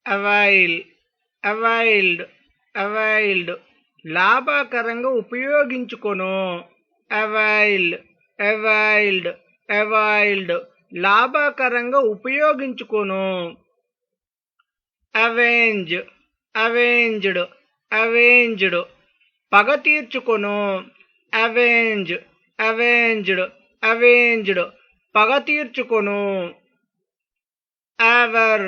avail, availed, availed. లాభకరంగా ఉపయోగించుకొను. availed, availed, availed. లాభకరంగా ఉపయోగించుకొను. avenge, avenged, avenged. పగ తీర్చుకొను. avenge, avenged, avenged. పగ తీర్చుకొను. aver,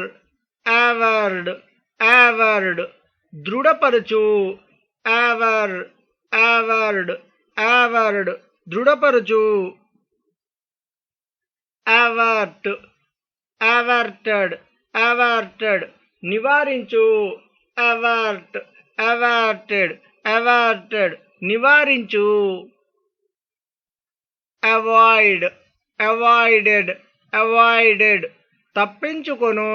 averred, averred. దృఢపరచు. aver, averred, averred. దృఢపరచు. avert, averted, averted. నివారించు. avert, averted, averted. నివారించు. avoid, avoided, avoided. తప్పించుకొను.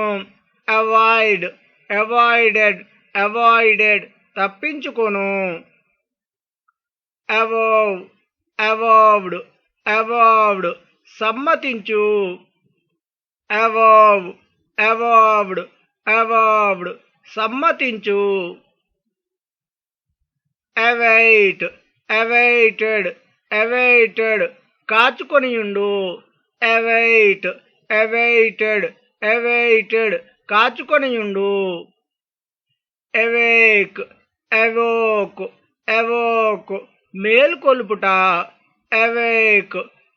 avoid, avoided, avoided. తప్పించుకొను. above, aboved, aboved. సమ్మతించు. above, aboved, aboved. సమ్మతించు. await, awaited, awaited. కాచుకొనియుండు. await, awaited, awaited. కాచుకొనియుండు. awake, awoke, awoke. మేల్కొల్పుట. awake,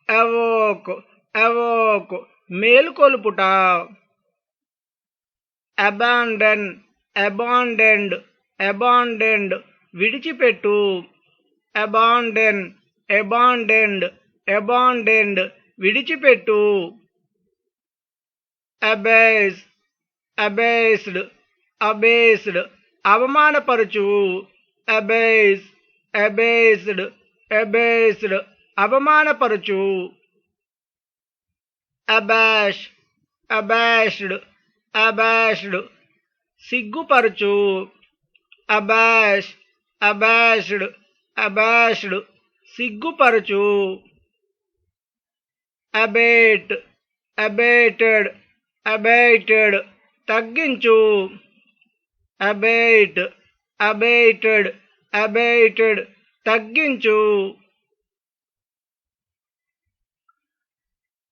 awoke, awoke. మేల్కొల్పుట. abandon, abandoned, abandoned. విడిచిపెట్టు. abandon, abandoned, abandoned. విడిచిపెట్టు. abase, abased, abased. అవమానపరచు. abase, abased, abased. అవమానపరచు. abash, abashed, abashed. సిగ్గుపరచు. abash, abashed, abashed. సిగ్గుపరచు. abate, abated, abated. తగ్గించు. abate, abated, abated. తగ్గించు.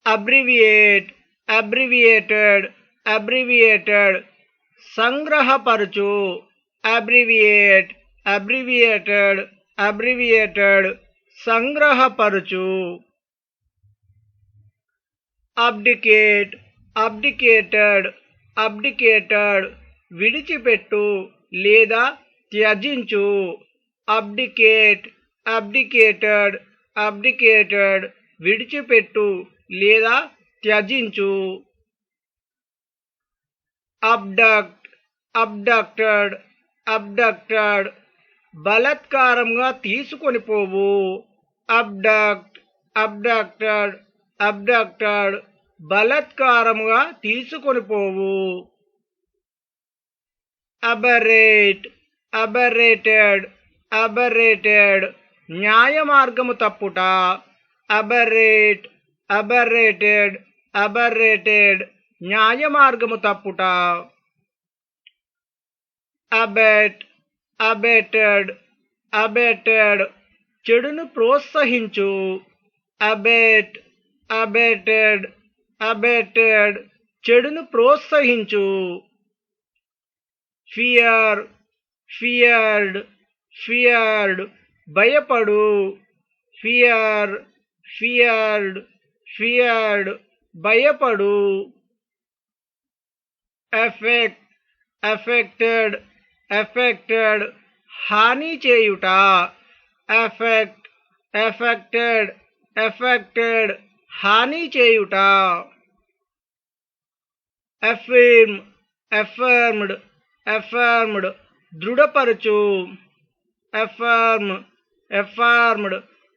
abbreviate, abbreviated, abbreviated. సంగ్రహపరచు. abbreviate, abbreviated, abbreviated. సంగ్రహపరచు. abdicate, abdicated, abdicated. విడిచిపెట్టు లేదా త్యజించు. abdicate, abdicated, abdicated. విడిచిపెట్టు లేదా త్యజించు. abduct, abducted, abducted. బలాత్కారంగా తీసుకొని పోవు. abduct, abducted, abducted. బలాత్కారంగా తీసుకొని పోవు. aberrate, aberrated, aberrated. న్యాయ మార్గము తప్పుట. aberrate, aberrated, aberrated. న్యాయ మార్గము తప్పుట. abet, abated, abated. చెడును ప్రోత్సహించు. abet, abated, abated. చెడును ప్రోత్సహించు. fear, feared, feared. భయపడు. fear, feared, feared. భయపడు. affect, affected, affected. హాని చేయుట. affect, affected, affected. హాని చేయుట. affirm, affirmed, affirmed. దృఢపరచు. affirm, affirmed,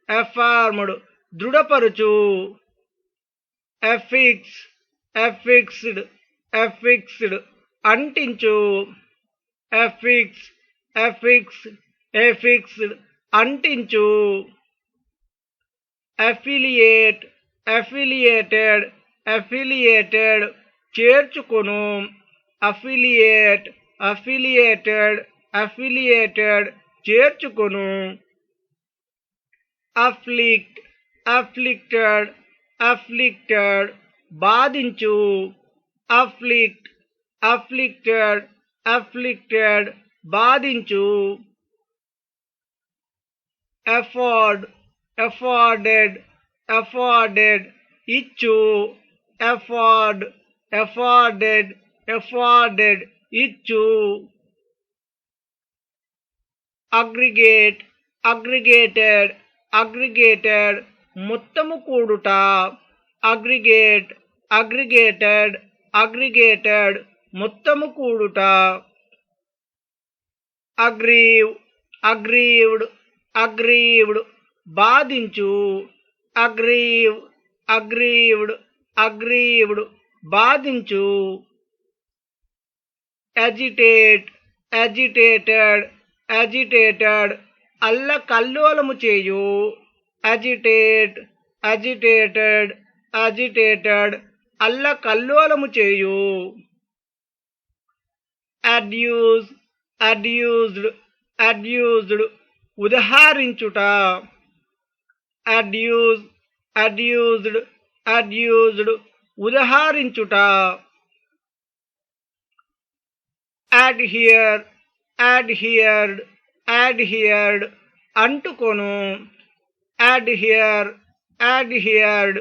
affirmed. దృఢపరచు. affix, affixed, affixed. అంటించు. affix, affixed, affixed. అంటించు. affiliate, affiliated, affiliated. చేర్చుకొను. affiliate, affiliated, affiliated, చేర్చుకొను. afflict, afflicted, afflicted, బాధించు. afflict, afflicted, afflicted, బాధించు. afford, afforded, afforded, ఇచ్చు. afford, afforded, afforded, ఇచ్చు. aggregate, aggregated, aggregated, మొత్తము కూడుట. aggregate, aggregated, aggregated, మొత్తము కూడుట. aggrieve, aggrieved, aggrieved, బాధించు. aggrieve, aggrieved, aggrieved, బాధించు. agitate, agitated, agitated, అల్లకల్లోలము చేయు. agitate, agitated, agitated, అల్లకల్లోలము చేయు. adduce, adduced, adduced, ఉదహరించుట. adduce, adduced, adduced, ఉదహరించుట. adhere, adhered, adhered, అంటుకొను. adhere, adhered,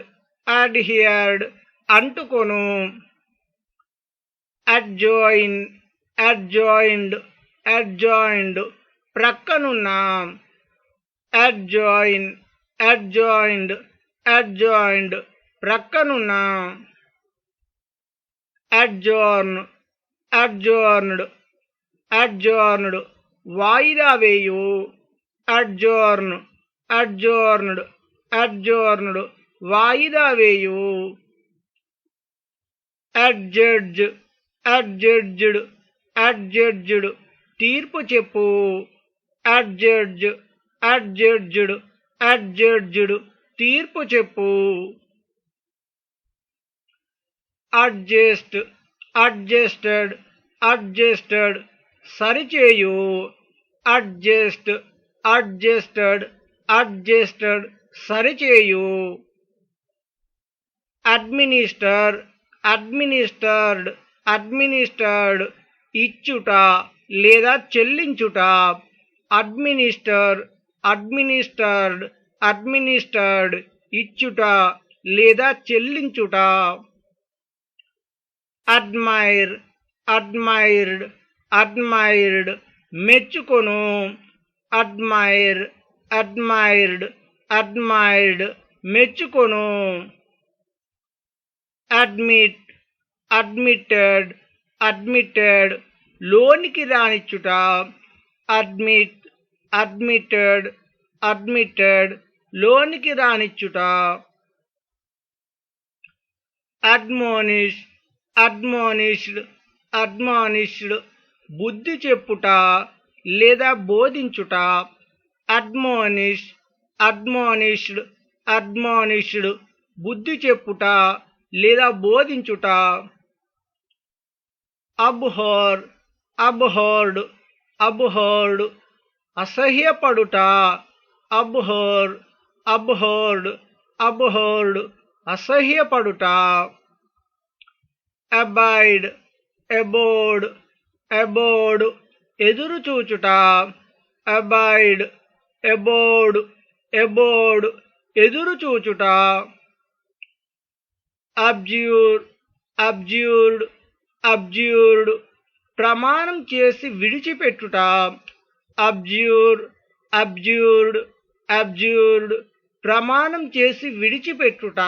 adhered, అంటుకొను. adjoin, adjoined, adjoined, ప్రక్కనున్న. adjoin, adjoined, adjoined, ప్రక్కనున్న. adjourn, adjourned, adjourned, వాయిదా వేయు. adjourn, adjourned, adjourned, వాయిదా వేయు. adjudge, adjudged, adjudged, తీర్పు చెప్పు. adjudge, adjudged, adjudged, తీర్పు చెప్పు. adjust, adjusted, adjusted, సరిచేయు. adjust, adjusted, adjusted, సరిచేయు. administer, administered, administered, ఇచ్చుట లేదా చెల్లించుట. administer, administered, administered, ఇచ్చుట లేదా చెల్లించుట. admire, admired, admired, మెచ్చుకొను. admire, admired, admired, మెచ్చుకొను. admit, admitted, admitted, లోనికి రానిచ్చుట. admit, admitted, admitted, లోనికి రానిచ్చుట. admonish, admonished, admonished, బుద్ధి చెప్పుట లేదా బోధించుట. admonish, admonished, admonished, బుద్ధి చెప్పుట లేదా బోధించుట. abhor, abhorred, abhorred, అసహ్యపడుట. abhor, abhorred, abhorred, అసహ్యపడుట. abide, abode, abode, ఎదురుచూచుట. abide, abode, abode, ఎదురుచూచుట. abjure, abjured, abjured, ప్రమాణం చేసి విడిచిపెట్టుట. abjure, abjured, abjured, ప్రమాణం చేసి విడిచిపెట్టుట.